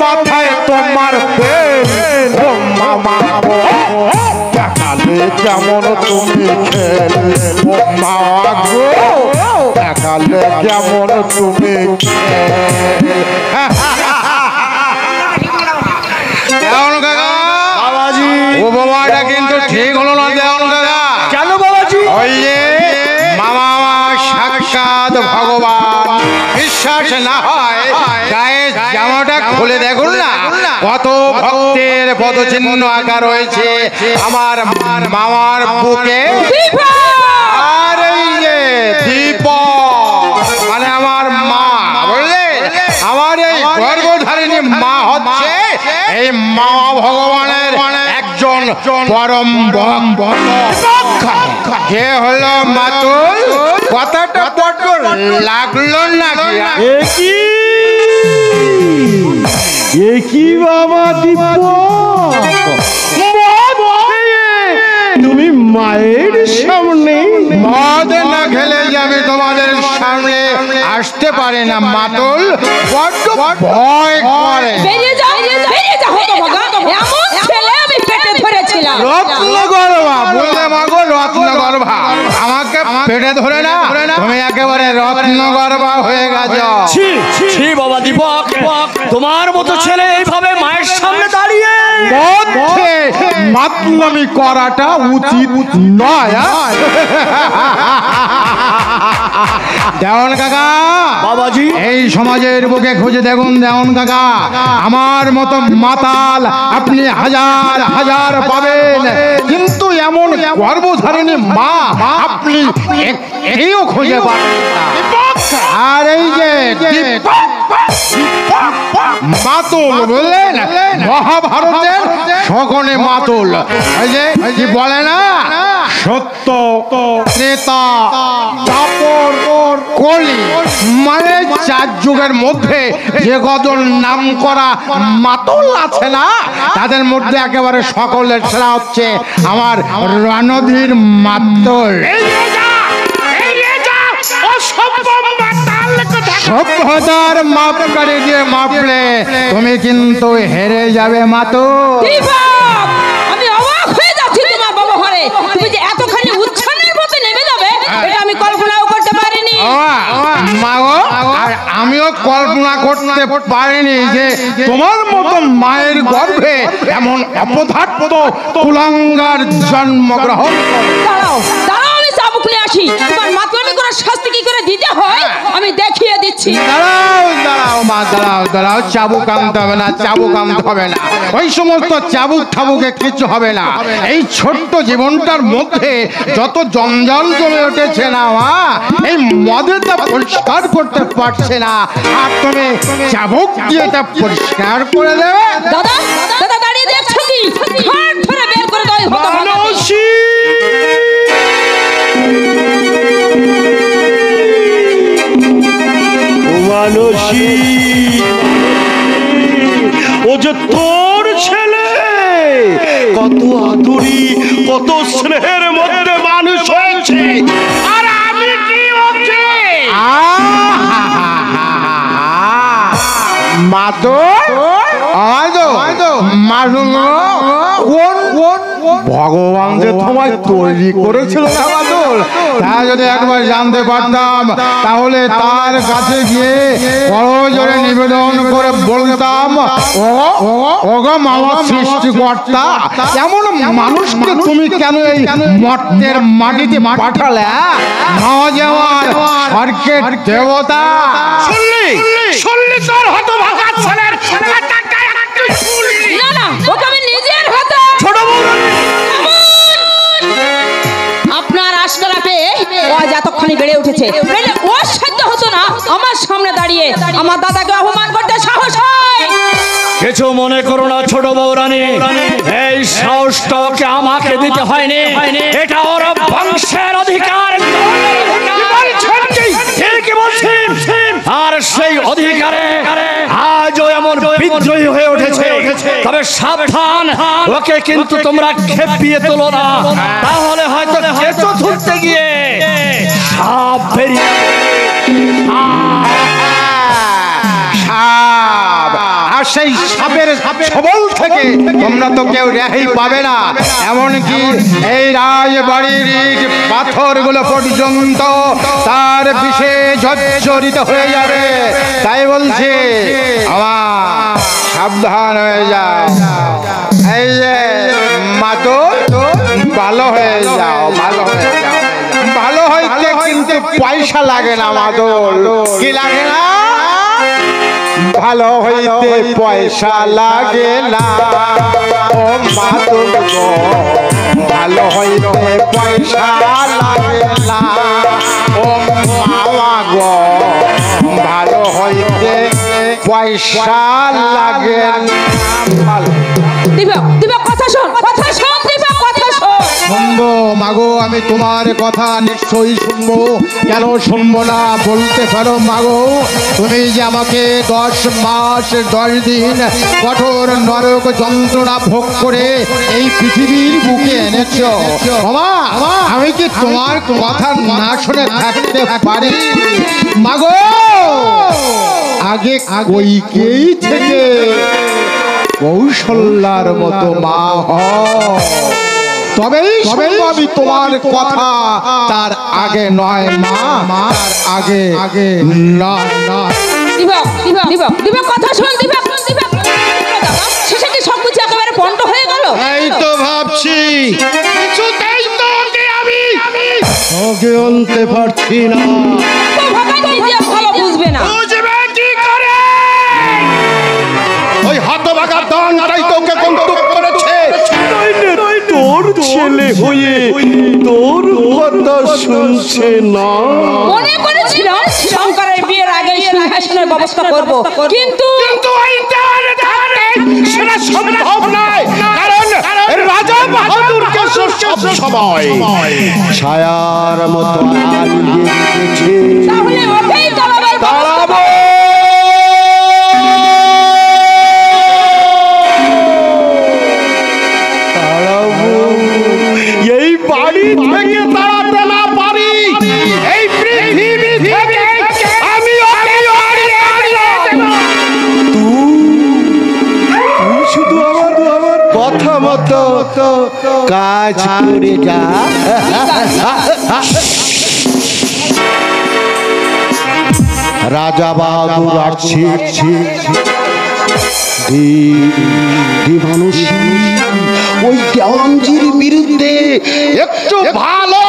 মাথায় তোমার মামা দেখালে কেমন তুমি খেলে মা গো দেখালে কেমন তুমি বাবাজি ও বাবা এটা কিন্তু ঠিক হলো না দেওয়ান কাকা কেন বাবাজি ওই যে মামা সাক্ষাৎ ভগবান বিশ্বাস না হয় গায়ে জামাটা খুলে দেখুন না কত ভক্তের পদচিহ্ন আঁকা রয়েছে আমার মামার বুকে আর এই যে দীপক মানে আমার মা বুঝলে আমার এই গর্ভধারিণী মা হচ্ছে এই মামা ভগবানের একজন পরম ভক্ত কে হলো মাতুল কথাটা বড় লাগলো না কি বাবা তুমি মায়ের সামনে মদ না খেলে যাবে তোমাদের সামনে আসতে পারে না মাতুল বড্ড ভয় করে রত্নগর্ভা বুঝলে মাগো রত্নগর্ভা আমাকে পেটে ধরে না তুমি একেবারে রত্নগর্ভা হয়ে গেছো ছি বাবা দীপক তোমার মতো ছেলে এইভাবে মায়ের সামনে দাঁড়িয়ে মাতলামি করাটা উচিত নয় দেওয়ান কাকা বাবাজি এই সমাজের বুকে খুঁজে দেখুন দেওয়ান কাকা আমার মতো মাতাল আপনি হাজার হাজার পাবেন কিন্তু এমন গর্ভধারিণী মা আপনি এও খুঁজে পাবেন না আর এই যে মাতুল বুঝলেন মহাভারতের সকলে মাতুল এই যে কি বলে না সত্য ত্রেতা দাপর কলি মানে চার যুগের মধ্যে যে কজন নাম করা মাতুল আছে না তাদের মধ্যে একেবারে সকলের সেরা হচ্ছে আমার রণধীর মাতুল সভ্যতার মাপ করে দিয়ে মাপলে তুমি কিন্তু হেরে যাবে মাতুল আমি অবাক হয়ে যাচ্ছি তোমার ব্যবহারে তুমি যে এতখানি উচ্ছন্নের মতো নেমে যাবে এটা আমি কল্পনাও করতে পারিনি মাগো আর আমিও কল্পনা করতে পারিনি যে তোমার মতো মায়ের গর্ভে এমন অপদার্থ কুলাঙ্গার জন্মগ্রহণ দাঁড়াও দাঁড়াও আমি চাবুক নিয়ে আসি তোমার মাতলামি করার শাস্তি কি করে দিতে হয় আমি দেখিয়ে দিচ্ছি দাঁড়াও দাঁড়াও মা দাঁড়াও চাবুক আনতে হবে না চাবুক আনতে হবে না ওই সমস্ত চাবুক ঠাবুকে কিছু হবে না এই ছোট্ট জীবনটার মধ্যে যত জঞ্জাল জমে উঠেছে না মা এই মদেরটা পরিষ্কার করতে পারছে না আর তুমি চাবুক দিয়ে এটা পরিষ্কার করে দেবে দাদা দাদা দাঁড়িয়ে দেখছো কি ঘাট ধরে বের করে দাও মানসী মানসী ও যে তোর ছেলে কত আদুরি কত স্নেহের মধ্যে মানুষ হয়েছে আর আমি কি হচ্ছে ভগবান যে তোমায় তৈরি করেছিল না মাতুল তা যদি একবার জানতে পারতাম তাহলে তার কাছে গিয়ে করজোড়ে নিবেদন করে বলতাম ওগো মামা সৃষ্টিকর্তা এমন মানুষকে তুমি কেন এই মর্তের মাটিতে পাঠালে মা যেমন স্বর্গের দেবতা শুনলি তোর হতভাগা ছেলের না না ওকে আমি নিজের হাতে ছোট আপনার আশকারাতে ও যতক্ষণই বেড়ে উঠেছে ও সাধ্য হতো না আমার সামনে দাঁড়িয়ে আমার দাদাকে অপমান করতে সাহস হয় কিছু মনে করো না ছোট বউরানী এই সাহসটাকে আমাকে দিতে হয়নি এটা ওর বংশের অধিকার আর সেই অধিকারে আজও এমন বিদ্রোহী হয়ে উঠেছে তবে সাবধান ওকে কিন্তু তোমরা খেপিয়ে তোলো না তাহলে হয়তো কেঁচো ধরতে গিয়ে সাপ বেরিয়ে আর সেই সাপের ছবল থেকে তোমরা তো কেউ রেহাই পাবে না। এমনকি এই রাজবাড়ির ইট পাথরগুলো পর্যন্ত তার বিষে জর্জরিত হয়ে যাবে। তাই বলছি আমার সাবধান হয়ে যাও। এই যে মাতো ভালো হয়ে যাও, ভালো হয়ে যাও। ভালো হইতে কিন্তু পয়সা লাগে না মাদল। কি লাগে না? ভালো হইতে পয়সা লাগে না। ও মাদল গো, ভালো হইতে পয়সা লাগে না। ও মামা গো, ভালো হইতে পয়সা লাগে না। দিবা কথা শোন, কথা শোন, দিবা কথা শোন। শুনবো মাগো, আমি তোমার কথা নিশ্চয়ই শুনবো। কেন শুনবো না? বলতে পারো মাগো। তুমি যে আমাকে 10 মাস 10 দিন কঠোর নরক যন্ত্রণা ভোগ করে এই পৃথিবীর বুকে এনেছো, আমি কি তোমার কথা না শুনে থাকতে পারি মাগো? আগে কইকেই থেকে কৌশল্যার মতো মা তবেই আমি তোমার কথা। তার আগে নয় মা, তার আগে না। দিবা কথা শোন, দিবা। শেষে কি সব কিছু একেবারে বন্ধ হয়ে গেল? এই তো ভাবছি, কিছুতেই তো আমি আনতে পারছি না। তো ভাগাই নিজে ভালো বুঝবে না। বুঝবে কি করে? ওই হতভাগা দনটাই তোকে কৌতুক করেছে। তোর ছেলে হয়ে তোর কথা শুনছে না। মনে করেছিলাম শঙ্করের বিয়ের আগে সিংহাসনের ব্যবস্থা করব, কিন্তু সেটা সম্ভব নয়। কারণ রাজা বাহাদুরকে সব সময় ছায়ার মতো তাহলে ওকেই তাড়াবো। এই বাড়ি থেকে তাড়াতে না পারি, এই পৃথিবী থেকে আমি তুই শুধু আমার কথা মতো কাজ করে যা। রাজা বাহাদুর আসছে, মানুষ ওই দেওয়ানজির বিরুদ্ধে একটু ভালো